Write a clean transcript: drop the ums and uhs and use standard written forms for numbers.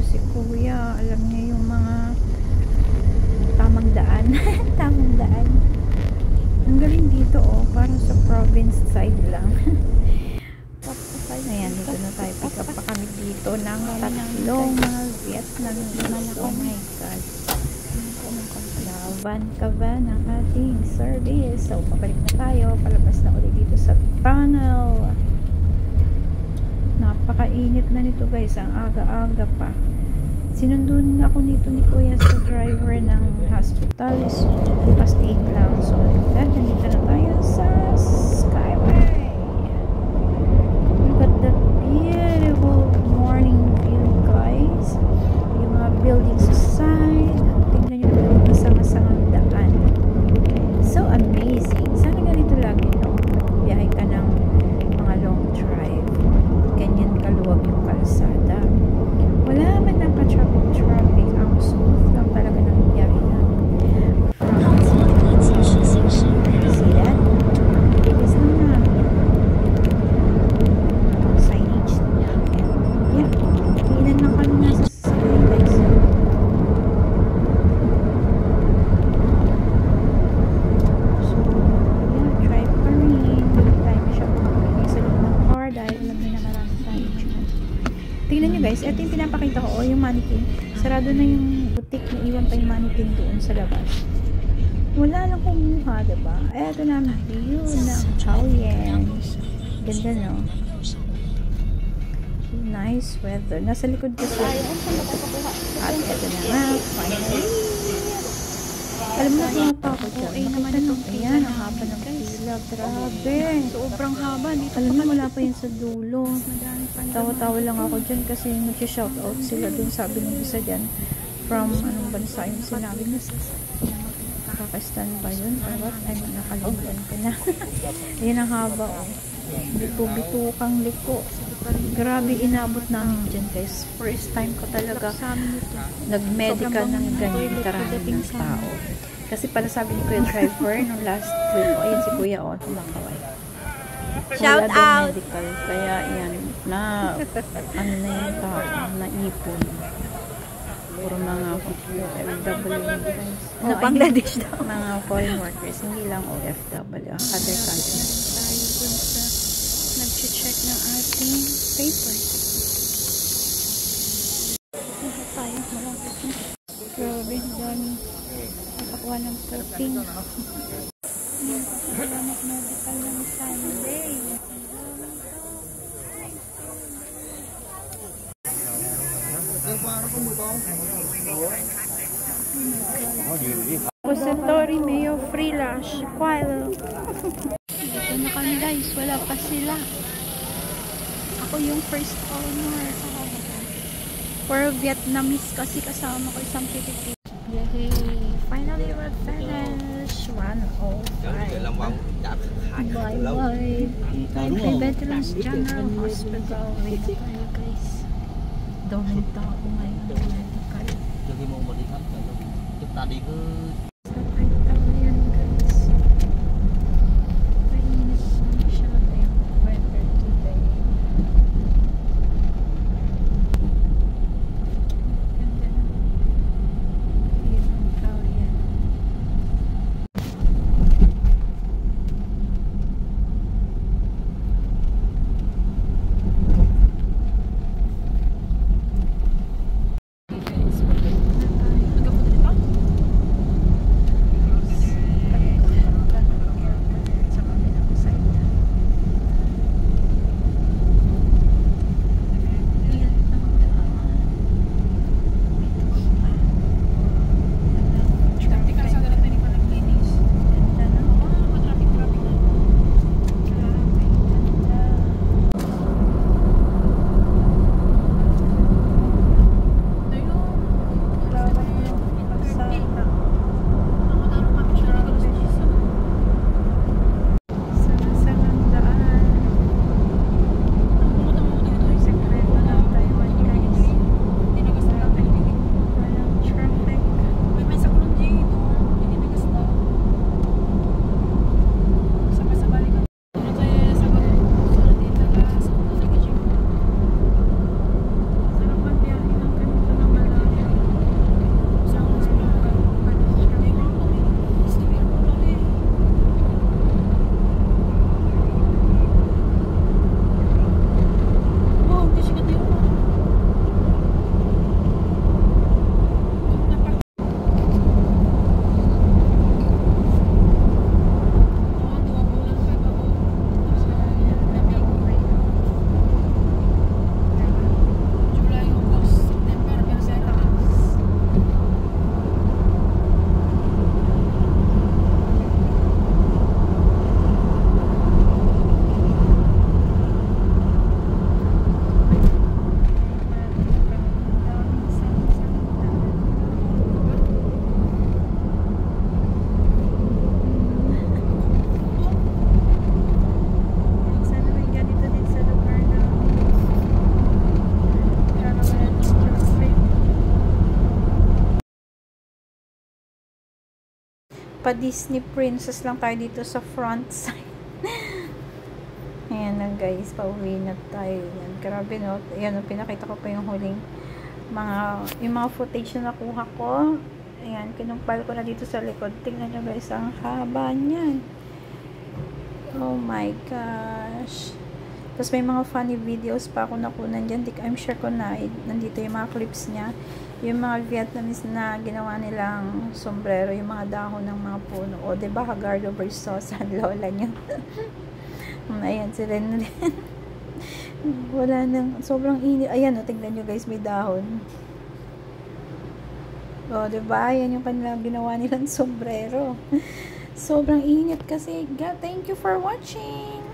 si kuya. Alam niya yung mga tamang daan. Tamang daan. Ang galing dito oh, parang sa province side lang. Ayan, dito na tayo. Pick up pa kami dito ng tatlong mga Vietnamese. Oh my God. Laban ka ba ng ating service? So, pabalik na tayo. Palabas na ulit dito sa tunnel. Napakainit na nito guys. Ang aga-aga pa. Sinundun ako nito ni kuya sa driver ng hospital. Bukas 8 lang. So, nandito na tayo sa Skyway. Look at that beautiful morning view guys. Yung mga buildings sa side. Tingnan nyo na yung masama-samang daan. So amazing. Sana ganito lagi no? Biyahe ka ng mga long drive. Ganyan kaluwag yung kalsada. Wala man lang ka-traffic. Ang smooth lang talaga ng biyahe namin. See that? Bilis lang namin. Signage niya. Yeah. Ilan lang kami nasa sasakyan guys. So, yeah. Drive pa rin. Hindi tayo siya makapagay sa loob ng car dahil alam niyo na marami tayo dyan. Tingnan nyo guys, ito yung pinapakita ko, yung mannequin. Sarado na yung butik, naiwan pa yung mannequin doon sa labas. Wala lang kumuha, diba? Ito na ang view ng Chaoyang. Ganda no? Nice weather. Nasa likod ko sa at ito na nga, finally. Alam mo, pa ako dyan. Naman itong ayan, ang haba ng pila. Grabe. Sobrang haba. Alam mo, wala pa yun sa dulo. Tawa-tawa lang ako dyan kasi nag-shoutout sila dun. Sabi ng isa dyan, from anong bansa yung sinabi niya. Nakaka-stand ba yun? Or what? Ay, nakalimutan ko na. Ayan ang haba. Oh. Bitu-bitukang liko. Grabe inabot namin dyan guys. First time ko talaga nag-medical ng ganyan karaming tao. Kasi pala sabi ni Kuya Driver nung last week, ayan si Kuya o, tumakaway. Shout out! Medical. Kaya yan, na ano na yung tao, naipon. Puro mga OFW guys. Na Bangladesh daw. Mga foreign workers, hindi lang OFW, other countries. Tayo dun sa nag-check ng ating papers. Lahat tayo, malapit na. Grabe, dami. Nakakuha ng protein. Salamat medical ng Sunday. Repository Mayo Freelash Quail. Dito na kami guys, wala pa sila. Ako yung first owner. For Vietnamese kasi kasama ko isang Pilipino. Yay! Finally we're finished. 105. Bye-bye. Kay Veterans General Hospital. Wait tayo guys. Daming tao ngayon. Medical. Jadi mau melihat kalau kita di ke pa Disney princess lang tayo dito sa front side. Ayan na guys, pauwi na tayo. Yan, grabe no. Ayan, pinakita ko pa yung huling yung mga footage na nakuha ko. Ayan, kinumpal ko na dito sa likod. Tingnan nyo guys, ang haba niyan. Oh my gosh. Tapos may mga funny videos pa ako nakunan dyan. I'm sure ko na nandito yung mga clips niya. Yung mga Vietnamese na ginawa nilang sombrero, yung mga dahon ng mga puno. O, diba, Hagardo versus ang lola niya. Ayan, sila na rin. Wala nang, sobrang init. Ayan, o, tignan nyo guys, may dahon. O, diba? Ayan yung kanila ginawa nilang sombrero. Sobrang init kasi. God, thank you for watching.